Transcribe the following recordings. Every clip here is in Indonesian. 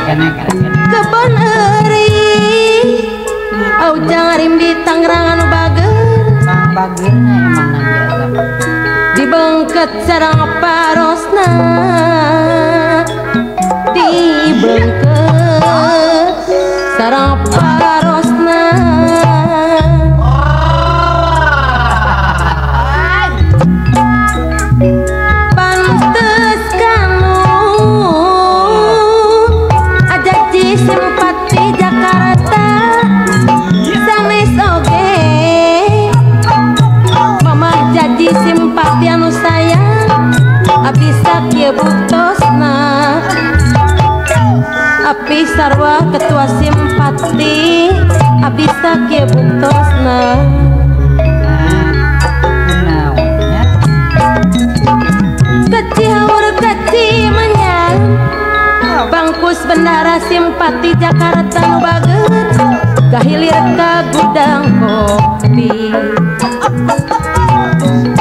kebon eri aujang rimbi Tangerang anu bagirna emang biasa dibengket sareng parosna dibengket sareng parosna pantes kanu ajak ji simpati Jakarta sanes oge mamah jadi simpati anu sayang abdi sakieu buktosna abdi sarua ketua simpati abdi sakieu buktosna keci haur keci menyang bangkus bendara simpati Jakarta nu bageut gahilir ka gudang kopi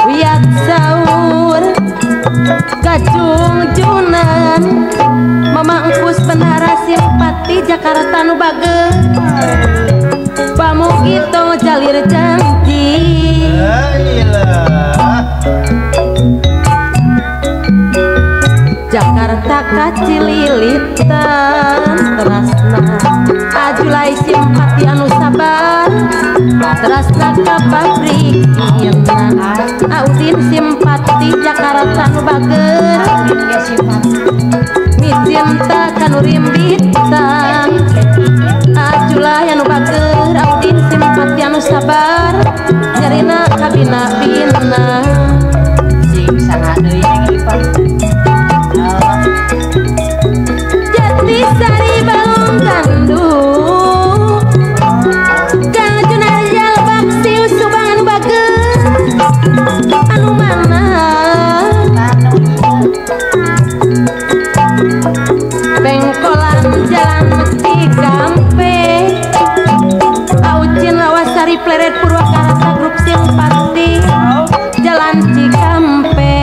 wiat saur kacung junan mamangkus bendara simpati Jakarta nu bageut pamugi tong jalir janji Jakarta kacililitan terasna ajulai simpati anu sabar terasna ka pabrik ieu-na Audin simpati Jakarta nu bageut micinta kanu rimbitan ajulai anu bageut Audin simpati anu sabar nyarina kabina-bina sing saha deui ngipar Sari balong gandung Kang Junar jal baksi usubang anu bageut anu mana bengkolan jalan Mesti Kampe Aucin Lawasari Pleret Purwakarta grup simpati jalan Cikampe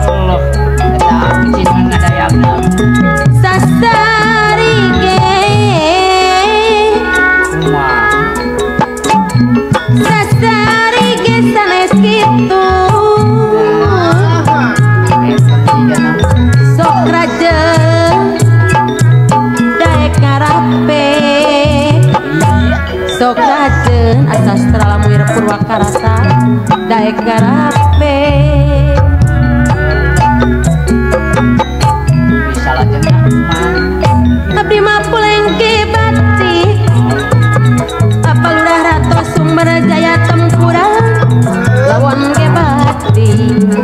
Allah eta Aucin ngadayagna Sasari ge Sasari ge sanes kitu sok rajeng daek ngarape sok rajeng asastra lamuir Purwakarta daek ngarape bisa lajengna abdi mah pulengki batik apa lurah ratos Sumber Jaya Tempurang lawan ge batik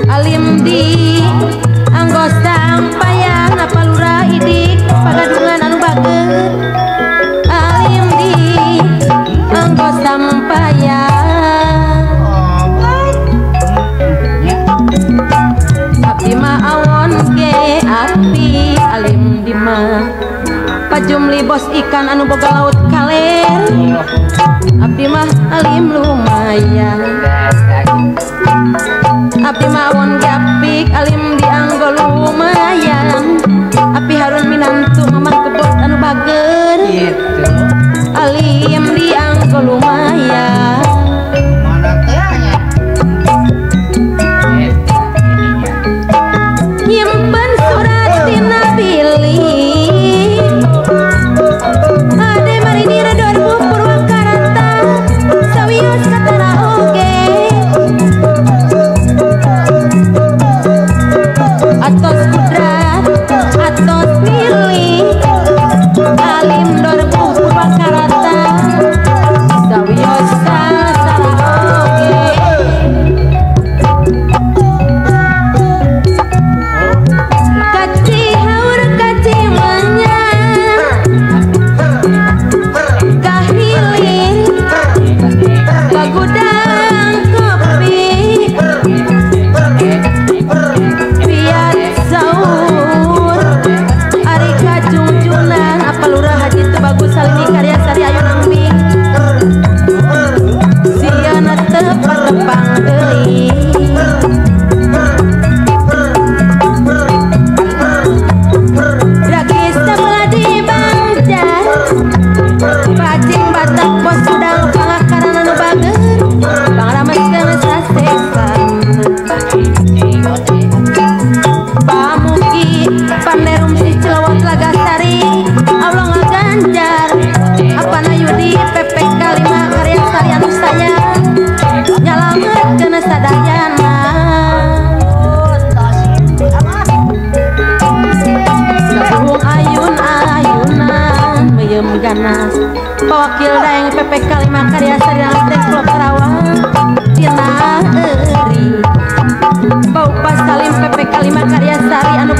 alim di anggo sampayang apa lurah idik pagadungan anu bageut alim di anggo sampayang abdi mah awon ge api alim di mah pajumli bos ikan anu boga laut kaler abdi mah alim lumayan abdi mah awon ge apik alim di anggo lumayan api harun minantu mamah kebot anu bageut gitu alim di anggo lumayan mana teh nya nyimpen surat tina bilih ade marinir 2000 Purwakarta sawios katara oge atos kudrat atos pilih alim 2000 Purwakarta sawios katara oge kaci haur kaci menyang kahilir bagudang kopi biat saur ari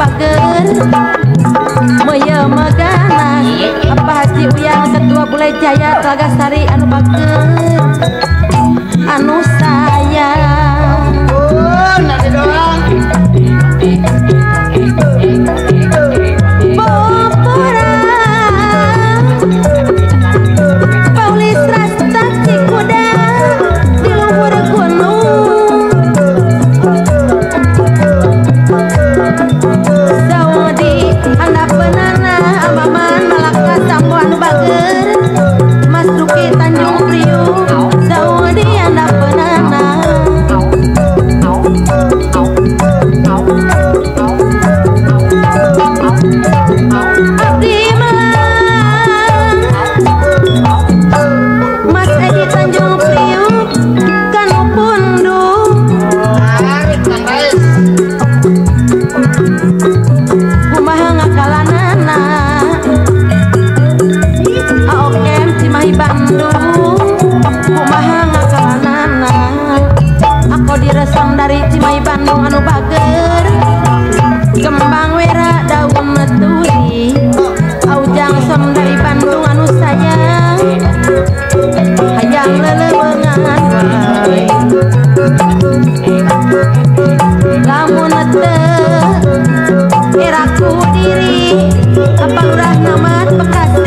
pager Maya Maganas apa Haji Uyang Ketua Bule Jaya Telaga Sari anu pager anu sayang nanti doang. Paulis Rasta Cikuda di luhur gunung Saudi handapeunana Amaman Malaka Sampo anu bager Mas Duki Tanjung Priuk Saudi handapeunana Abdi Malang Mas Edi Tanjung Priuk Kanu Pundung kumaha ngakalanana Aokem Cimahi Bandung kumaha ngakalanana aku diresam dari Cimahi Bandung anu bager Kembang wera daun turi Aujang som dari Bandung anu sayang hayang lelewengan wae lamun teu eraku diri apa lurah namat Bekasi